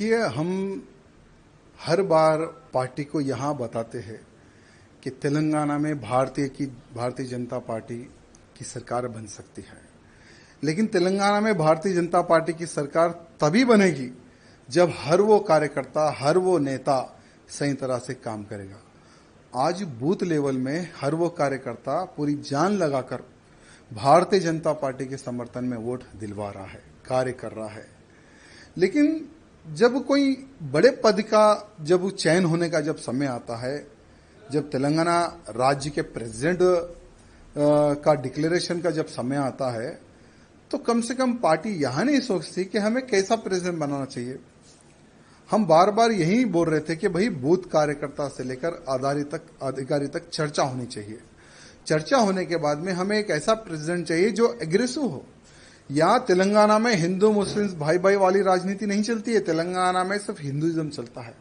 देखिए, हम हर बार पार्टी को यहाँ बताते हैं कि तेलंगाना में भारतीय जनता पार्टी की सरकार बन सकती है। लेकिन तेलंगाना में भारतीय जनता पार्टी की सरकार तभी बनेगी जब हर वो कार्यकर्ता, हर वो नेता सही तरह से काम करेगा। आज बूथ लेवल में हर वो कार्यकर्ता पूरी जान लगाकर भारतीय जनता पार्टी के समर्थन में वोट दिलवा रहा है, कार्य कर रहा है। लेकिन जब कोई बड़े पद का जब चयन होने का जब समय आता है, जब तेलंगाना राज्य के प्रेसिडेंट का डिक्लेरेशन का जब समय आता है, तो कम से कम पार्टी यहां नहीं सोचती कि हमें कैसा प्रेसिडेंट बनाना चाहिए। हम बार बार यही बोल रहे थे कि भाई बूथ कार्यकर्ता से लेकर अधिकारी तक चर्चा होनी चाहिए। चर्चा होने के बाद में हमें एक ऐसा प्रेसिडेंट चाहिए जो एग्रेसिव हो। यहाँ तेलंगाना में हिंदू मुस्लिम भाई भाई वाली राजनीति नहीं चलती है। तेलंगाना में सिर्फ हिंदुइज्म चलता है।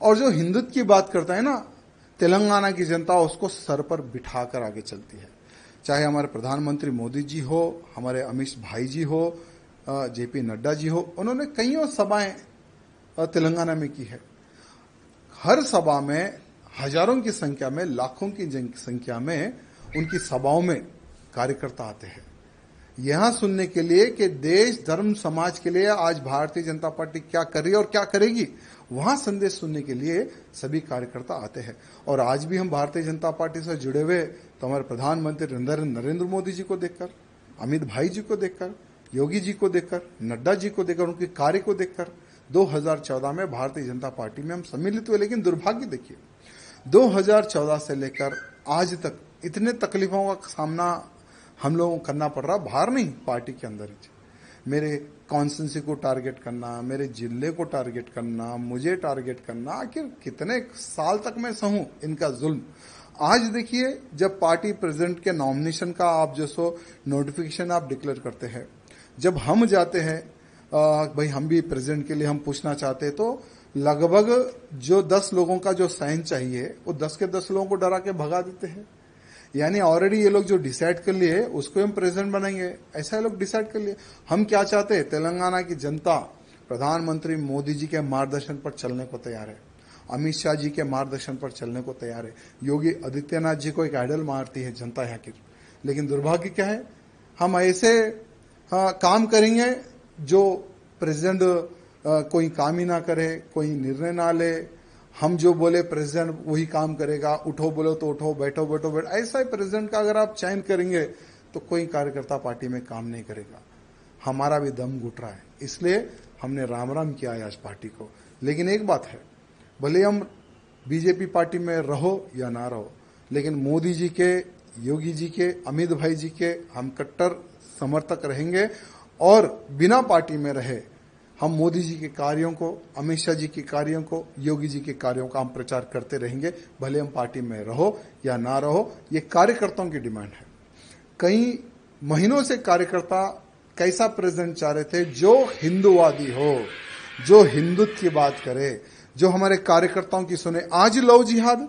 और जो हिंदुत्व की बात करता है ना, तेलंगाना की जनता उसको सर पर बिठाकर आगे चलती है। चाहे हमारे प्रधानमंत्री मोदी जी हो, हमारे अमित भाई जी हो, जेपी नड्डा जी हो, उन्होंने कईयों सभाएं तेलंगाना में की है। हर सभा में हजारों की संख्या में, लाखों की संख्या में उनकी सभाओं में कार्यकर्ता आते हैं यहां सुनने के लिए कि देश धर्म समाज के लिए आज भारतीय जनता पार्टी क्या कर रही है और क्या करेगी। वहां संदेश सुनने के लिए सभी कार्यकर्ता आते हैं। और आज भी हम भारतीय जनता पार्टी से जुड़े हुए तो हमारे प्रधानमंत्री नरेंद्र मोदी जी को देखकर, अमित भाई जी को देखकर, योगी जी को देखकर, नड्डा जी को देखकर, उनके कार्य को देखकर 2014 में भारतीय जनता पार्टी में हम सम्मिलित हुए। लेकिन दुर्भाग्य देखिए, 2014 से लेकर आज तक इतने तकलीफों का सामना हम लोगों को करना पड़ रहा, बाहर नहीं, पार्टी के अंदर ही। मेरे कॉन्स्टिट्यूंसी को टारगेट करना, मेरे जिले को टारगेट करना, मुझे टारगेट करना, आखिर कितने साल तक मैं सहूं इनका जुल्म। आज देखिए, जब पार्टी प्रेसिडेंट के नॉमिनेशन का आप जो नोटिफिकेशन आप डिक्लेयर करते हैं, जब हम जाते हैं भाई हम भी प्रेसिडेंट के लिए हम पूछना चाहते हैं, तो लगभग जो 10 लोगों का जो साइन चाहिए वो 10 के 10 लोगों को डरा के भगा देते हैं। यानी ऑलरेडी ये लोग जो डिसाइड कर लिए उसको हम प्रेसिडेंट बनाएंगे, ऐसा ये लोग डिसाइड कर लिए। हम क्या चाहते हैं? तेलंगाना की जनता प्रधानमंत्री मोदी जी के मार्गदर्शन पर चलने को तैयार है, अमित शाह जी के मार्गदर्शन पर चलने को तैयार है। योगी आदित्यनाथ जी को एक आइडल मारती है जनता यहाँ की। लेकिन दुर्भाग्य क्या है, हम ऐसे काम करेंगे जो प्रेसिडेंट कोई काम ही ना करे, कोई निर्णय ना ले। हम जो बोले प्रेसिडेंट वही काम करेगा, उठो बोलो तो उठो, बैठो बैठो बैठो। ऐसा ही प्रेसिडेंट का अगर आप चयन करेंगे तो कोई कार्यकर्ता पार्टी में काम नहीं करेगा। हमारा भी दम घुट रहा है, इसलिए हमने राम राम किया है आज पार्टी को। लेकिन एक बात है, भले हम बीजेपी पार्टी में रहो या ना रहो, लेकिन मोदी जी के, योगी जी के, अमित भाई जी के हम कट्टर समर्थक रहेंगे। और बिना पार्टी में रहे हम मोदी जी के कार्यों को, अमित शाह जी के कार्यों को, योगी जी के कार्यों का हम प्रचार करते रहेंगे, भले हम पार्टी में रहो या ना रहो। ये कार्यकर्ताओं की डिमांड है। कई महीनों से कार्यकर्ता कैसा प्रेसिडेंट चाह रहे थे जो हिंदूवादी हो, जो हिंदुत्व की बात करे, जो हमारे कार्यकर्ताओं की सुने। आज लव जिहाद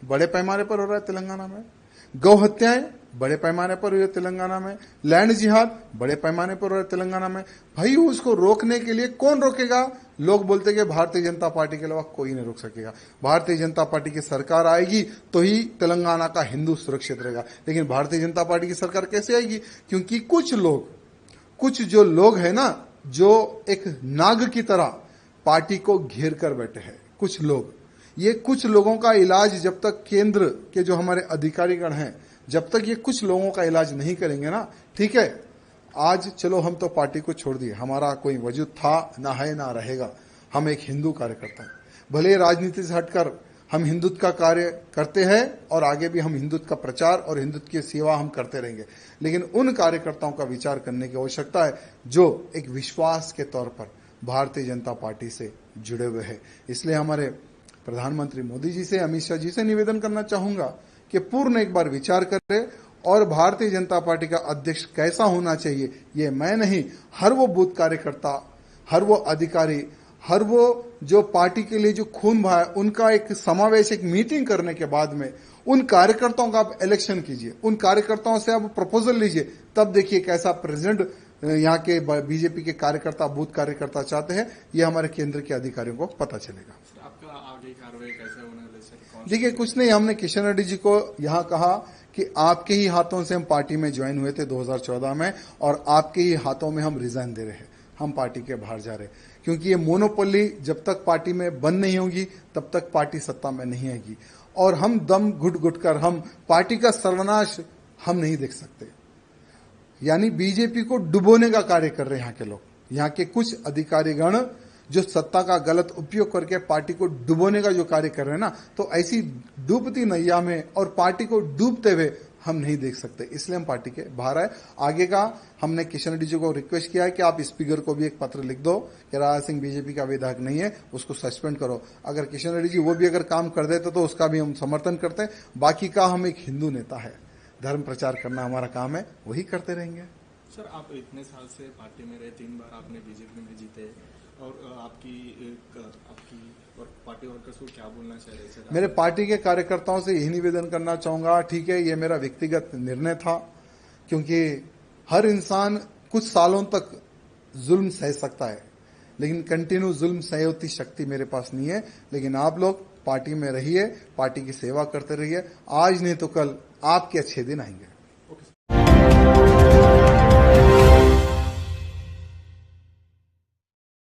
बड़े पैमाने पर हो रहा है तेलंगाना में, गौ हत्याएं बड़े पैमाने पर हुई है तेलंगाना में, लैंड जिहाद बड़े पैमाने पर हो रहा है तेलंगाना में। भाई उसको रोकने के लिए कौन रोकेगा? लोग बोलते कि भारतीय जनता पार्टी के अलावा कोई नहीं रोक सकेगा। भारतीय जनता पार्टी की सरकार आएगी तो ही तेलंगाना का हिंदू सुरक्षित रहेगा। लेकिन भारतीय जनता पार्टी की सरकार कैसे आएगी? क्योंकि कुछ जो लोग है ना, जो एक नाग की तरह पार्टी को घेर कर बैठे हैं कुछ लोग। ये कुछ लोगों का इलाज जब तक केंद्र के जो हमारे अधिकारीगण हैं, जब तक ये कुछ लोगों का इलाज नहीं करेंगे ना, ठीक है, आज चलो हम तो पार्टी को छोड़ दिए, हमारा कोई वजूद था ना है ना रहेगा। हम एक हिंदू कार्यकर्ता हैं, भले राजनीति से हटकर हम हिंदुत्व का कार्य करते हैं और आगे भी हम हिंदुत्व का प्रचार और हिंदुत्व की सेवा हम करते रहेंगे। लेकिन उन कार्यकर्ताओं का विचार करने की आवश्यकता है जो एक विश्वास के तौर पर भारतीय जनता पार्टी से जुड़े हुए हैं। इसलिए हमारे प्रधानमंत्री मोदी जी से, अमित शाह जी से निवेदन करना चाहूंगा कि पूर्ण एक बार विचार करें और भारतीय जनता पार्टी का अध्यक्ष कैसा होना चाहिए ये मैं नहीं, हर वो बूथ कार्यकर्ता, हर वो अधिकारी, हर वो जो पार्टी के लिए जो खून बहा है, उनका एक समावेश, एक मीटिंग करने के बाद में उन कार्यकर्ताओं का आप इलेक्शन कीजिए, उन कार्यकर्ताओं से आप प्रपोजल लीजिए, तब देखिए कैसा प्रेसिडेंट यहाँ के बीजेपी के कार्यकर्ता, बूथ कार्यकर्ता चाहते हैं, ये हमारे केंद्र के अधिकारियों को पता चलेगा। आपका आगे कार्रवाई कैसे होने वाली सर? देखिए, कुछ नहीं, हमने किशन रेड्डी जी को यहाँ कहा कि आपके ही हाथों से हम पार्टी में ज्वाइन हुए थे 2014 में, और आपके ही हाथों में हम रिजाइन दे रहे हैं, हम पार्टी के बाहर जा रहे हैं, क्योंकि ये मोनोपोली जब तक पार्टी में बंद नहीं होगी तब तक पार्टी सत्ता में नहीं आएगी, और हम दम घुट घुट कर हम पार्टी का सर्वनाश हम नहीं देख सकते। यानी बीजेपी को डुबोने का कार्य कर रहे हैं यहाँ के लोग, यहाँ के कुछ अधिकारीगण जो सत्ता का गलत उपयोग करके पार्टी को डुबोने का जो कार्य कर रहे हैं ना, तो ऐसी डूबती नैया में और पार्टी को डूबते हुए हम नहीं देख सकते, इसलिए हम पार्टी के बाहर आए। आगे का हमने किशन रेड्डी जी को रिक्वेस्ट किया है कि आप स्पीकर को भी एक पत्र लिख दो कि राजा सिंह बीजेपी का विधायक नहीं है, उसको सस्पेंड करो। अगर किशन रेड्डी जी वो भी अगर काम कर देते तो उसका भी हम समर्थन करते हैं। बाकी का हम एक हिंदू नेता है, धर्म प्रचार करना हमारा काम है, वही करते रहेंगे। सर, आप इतने साल से पार्टी में रहे, 3 बार आपने बीजेपी में जीते, और आपकी और पार्टी वर्कर्स को क्या बोलना चाह रहे सर? मेरे पार्टी के कार्यकर्ताओं से यही निवेदन करना चाहूंगा, ठीक है, ये मेरा व्यक्तिगत निर्णय था, क्योंकि हर इंसान कुछ सालों तक जुल्म सह सकता है, लेकिन कंटिन्यू जुल्म सहे उतनी शक्ति मेरे पास नहीं है। लेकिन आप लोग पार्टी में रहिए, पार्टी की सेवा करते रहिए, आज नहीं तो कल आपके अच्छे दिन आएंगे।